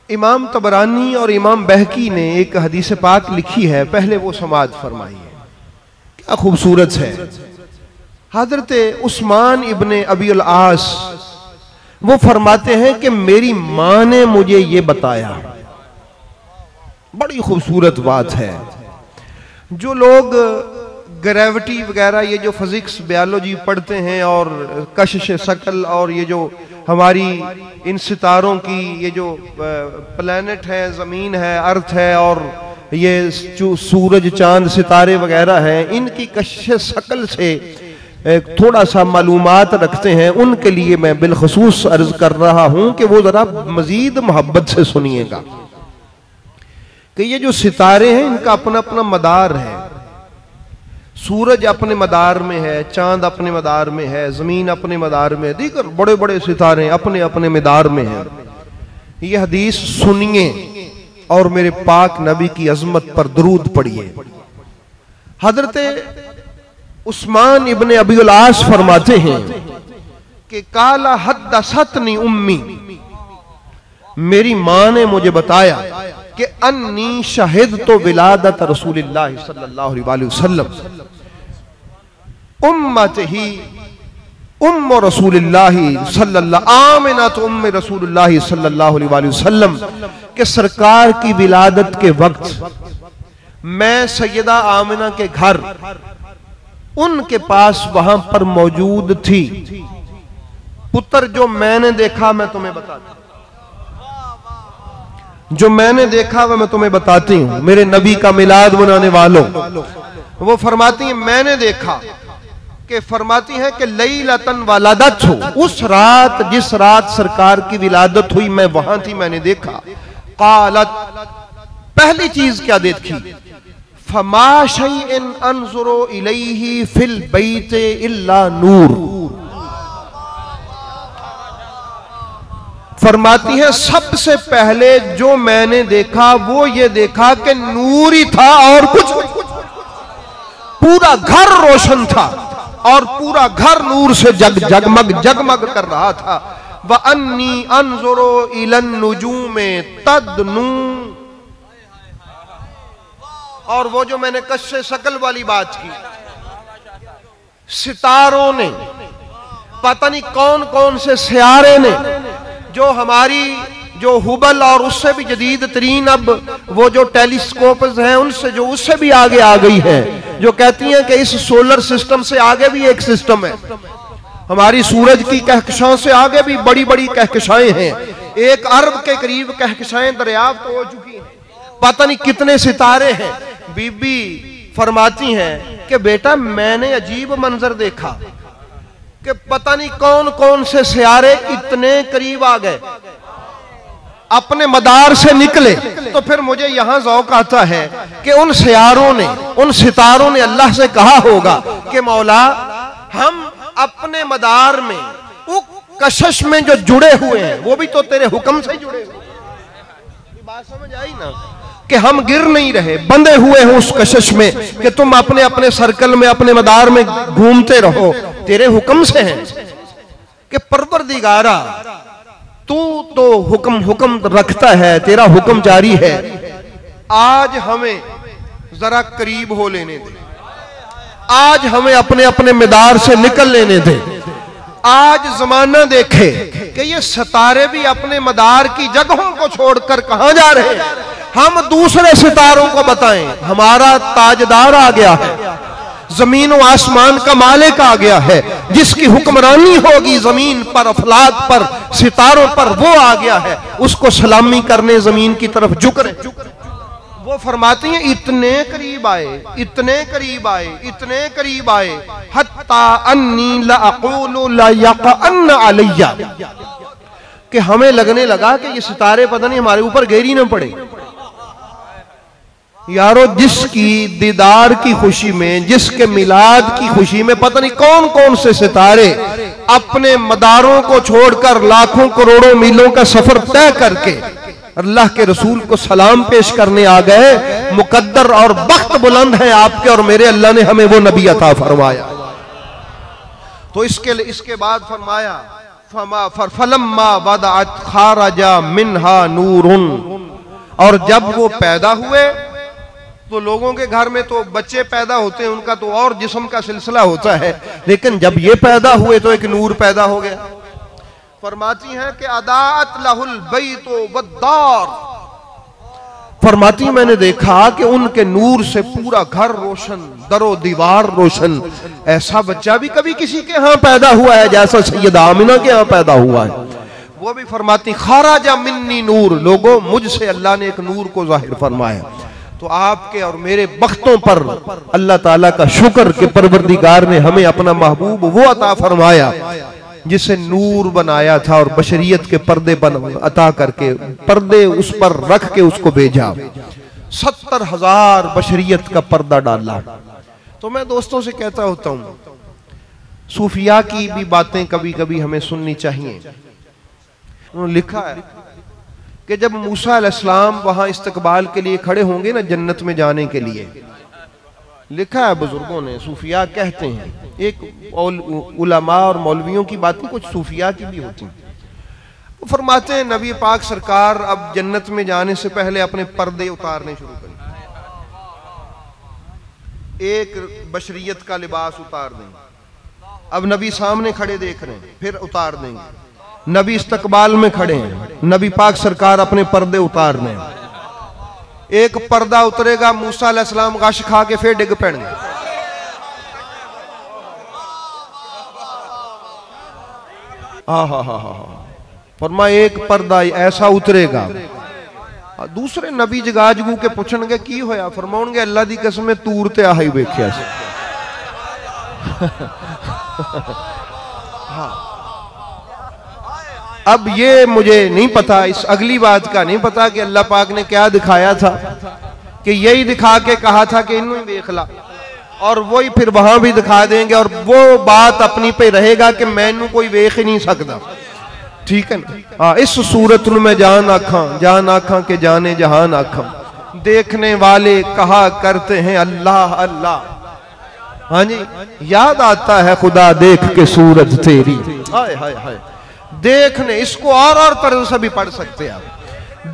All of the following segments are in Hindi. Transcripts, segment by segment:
इमाम तबरानी और इमाम बहकी ने एक हदीस पाक लिखी है, पहले वो समाअत फरमाइए, क्या खूबसूरत है। हजरत उस्मान इब्ने अबी अल आस वो फरमाते हैं कि मेरी मां ने मुझे ये बताया। बड़ी खूबसूरत बात है। जो लोग ग्रेविटी वगैरह ये जो फिजिक्स बायोलॉजी पढ़ते हैं और कशिश शकल और ये जो हमारी इन सितारों की ये जो प्लैनेट है, जमीन है, अर्थ है और ये जो सूरज चांद सितारे वगैरह हैं, इनकी कशिश शकल से थोड़ा सा मालूमात रखते हैं, उनके लिए मैं बिलखसूस अर्ज कर रहा हूं कि वो जरा मजीद मोहब्बत से सुनिएगा कि ये जो सितारे हैं इनका अपना अपना मदार है। सूरज अपने मदार में है, चांद अपने मदार में है, जमीन अपने मदार में है, दीगर बड़े बड़े सितारे अपने अपने मदार में हैं। ये हदीस सुनिए और मेरे पाक नबी की अजमत पर दरूद पढ़िए। हजरत उस्मान इब्ने अबी अल आस फरमाते हैं कि काला हद्दसतनी उम्मी, मेरी मां ने मुझे बताया कि अन्नी शहिदतु विलादत रसूलिल्लाह सल्लल्लाहु अलैहि वसल्लम उम्मतिही उम्म रसूलिल्लाह सल्लल्लाहु आमिनतु उम्म रसूलिल्लाह सल्लल्लाहु अलैहि वसल्लम के सरकार की विलादत के वक्त मैं सैयदा आमिना के घर उनके पास वहां पर मौजूद थी। पुत्र जो मैंने देखा मैं तुम्हें बताता, जो मैंने देखा वह मैं तुम्हें बताती हूं। मेरे नबी का मिलाद मनाने वालों, वो फरमाती हैं मैंने देखा कि फरमाती हैं कि लैलतन वलदत हो, उस रात जिस रात सरकार की विलादत हुई मैं वहां थी, मैंने देखा। कालत, पहली चीज क्या देखी, फमा शैइन अनजुरु इलैहि फिल बैत इल्ला नूर। फरमाती है सबसे पहले जो मैंने देखा वो ये देखा कि नूर ही था और कुछ, पूरा घर रोशन था और पूरा घर नूर से जगमग जगमग कर रहा था। व अन्नी अनजुरु इलन नुजूमे तदनू, और वो जो मैंने कश्शे शकल वाली बात की, सितारों ने पता नहीं कौन कौन से सियारे ने जो हमारी जो हुबल और उससे भी जदीद तरीन अब वो जो टेलीस्कोप्स हैं उनसे जो उससे भी आगे आ गई है, जो कहती हैं कि इस सोलर सिस्टम से आगे भी एक सिस्टम है, हमारी सूरज की कहकशां से आगे भी बड़ी बड़ी कहकशाएं हैं, 1 अरब के करीब कहकशाएं दरियाफ्त हो चुकी हैं, पता नहीं कितने सितारे हैं। बीबी फरमाती हैं कि बेटा मैंने अजीब मंजर देखा कि पता नहीं कौन कौन से सियारे इतने करीब आ गए, अपने मदार से निकले। तो फिर मुझे यहां ज़ौक़ आता है कि उन सियारों ने, उन सितारों ने अल्लाह से कहा होगा कि मौला हम अपने मदार में उस कशिश में जो जुड़े हुए हैं वो भी तो तेरे हुक्म से जुड़े हुए हैं। बात समझ आई ना कि हम गिर नहीं रहे, बंधे हुए हैं उस कशिश में कि तुम अपने अपने सर्कल में अपने मदार में घूमते रहो, तेरे हुक्म से हैं कि परवरदिगारा तू तो हुक्म रखता है, तेरा हुक्म जारी है। आज हमें जरा करीब हो लेने दे, आज हमें अपने अपने मदार से निकल लेने दे। आज जमाना देखे कि ये सितारे भी अपने मदार की जगहों को छोड़कर कहां जा रहे हैं, हम दूसरे सितारों को बताएं। हमारा ताजदार आ गया है, जमीन और आसमान का मालिक आ गया है, जिसकी हुक्मरानी होगी जमीन पर, अफलाक पर, सितारों पर, वो आ गया है, उसको सलामी करने जमीन की तरफ झुक रहे। वो फरमाती हैं इतने करीब आए, इतने करीब आए, इतने करीब आए, हत्ता अन्नी ला अक़ूलु ला यक़अन अलैया, कि हमें लगने लगा कि ये सितारे पता नहीं हमारे ऊपर गिरी न पड़े। यारो जिसकी दीदार की खुशी में, जिसके मिलाद की खुशी में पता नहीं कौन कौन से सितारे अपने मदारों को छोड़कर लाखों करोड़ों मीलों का सफर तय करके अल्लाह के रसूल को सलाम पेश करने आ गए, मुकद्दर और बख्त बुलंद है आपके और मेरे, अल्लाह ने हमें वो नबी अता फरमाया। तो इसके बाद फरमाया फलम्मा वदअत खारजा मिन्हा नूरुन, और जब वो पैदा हुए तो लोगों के घर में तो बच्चे पैदा होते हैं, उनका तो और जिस्म का सिलसिला होता है, लेकिन जब ये पैदा हुए तो एक नूर पैदा हो गया। फरमाती हैं कि अदात लहुल बैतो वद्दार, फरमाती मैंने देखा कि उनके नूर से पूरा घर रोशन, दरो दीवार रोशन। ऐसा बच्चा भी कभी किसी के यहाँ पैदा हुआ है जैसा सैयदा आमिना के यहाँ पैदा हुआ है। वो भी फरमाती खाराजा मिन्नी नूर, लोगों मुझसे अल्लाह ने एक नूर को जाहिर फरमाया। तो आपके और मेरे बख्तों पर अल्लाह ताला का शुक्र कि परवरदिगार ने हमें अपना महबूब वो अता फरमाया जिसे नूर बनाया था और बशरियत के पर्दे अता करके पर्दे उस पर रख के उसको भेजा। 70,000 बशरियत का पर्दा डाला। तो मैं दोस्तों से कहता होता हूं, सूफिया की भी बातें कभी कभी हमें सुननी चाहिए। उन्होंने लिखा है कि जब मूसा अलैहिस्सलाम वहां इस्तकबाल के लिए खड़े होंगे ना जन्नत में जाने के लिए, लिखा है बुजुर्गों ने, सूफिया कहते हैं, एक उलमा और मौलवियों की बातें कुछ सूफिया की भी होती हैं। वो फरमाते हैं नबी पाक सरकार अब जन्नत में जाने से पहले अपने पर्दे उतारने शुरू करें, एक बशरियत का लिबास उतार देंगे। अब नबी सामने खड़े देख रहे हैं, फिर उतार देंगे। नबी इस्तकबाल में खड़े हैं, नबी पाक सरकार अपने पर्दे उतार रहे हैं। एक पर्दा उतरेगा, मूसा अलैहिस्सलाम गश खा के फिर डिग पैणगे। फरमा एक पर्दा ऐसा उतरेगा। दूसरे नबी जगाजगू के पूछणगे की होया, फरमाउणगे अल्लाह दी कसम तूर ते आ ही वेख्या सी। हाँ, अब ये मुझे नहीं पता, इस अगली बात का नहीं पता कि अल्लाह पाक ने क्या दिखाया था, कि यही दिखा के कहा था कि इन्हों ही देख ला, और वही फिर वहां भी दिखा देंगे और वो बात अपनी पे रहेगा कि मैनू कोई वेख ही नहीं सकता। ठीक है ना? हाँ, इस सूरत में मैं जान आखा के जाने जहान आखा, देखने वाले कहा करते हैं अल्लाह अल्लाह। हाँ जी, याद आता है खुदा देख के सूरत तेरी। हाय हाय हाय, देखने, इसको और तरह से भी पढ़ सकते हैं आप।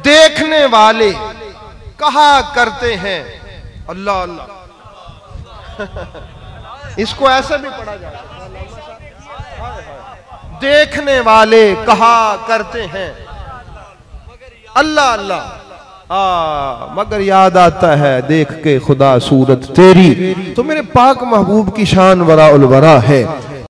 देखने वाले कहा करते हैं अल्लाह अल्लाह। इसको ऐसे भी पढ़ा जा सकता है, देखने वाले कहा करते हैं अल्लाह अल्लाह, मगर याद आता है देख के खुदा सूरत तेरी। तो मेरे पाक महबूब की शान वरा उल वरा है।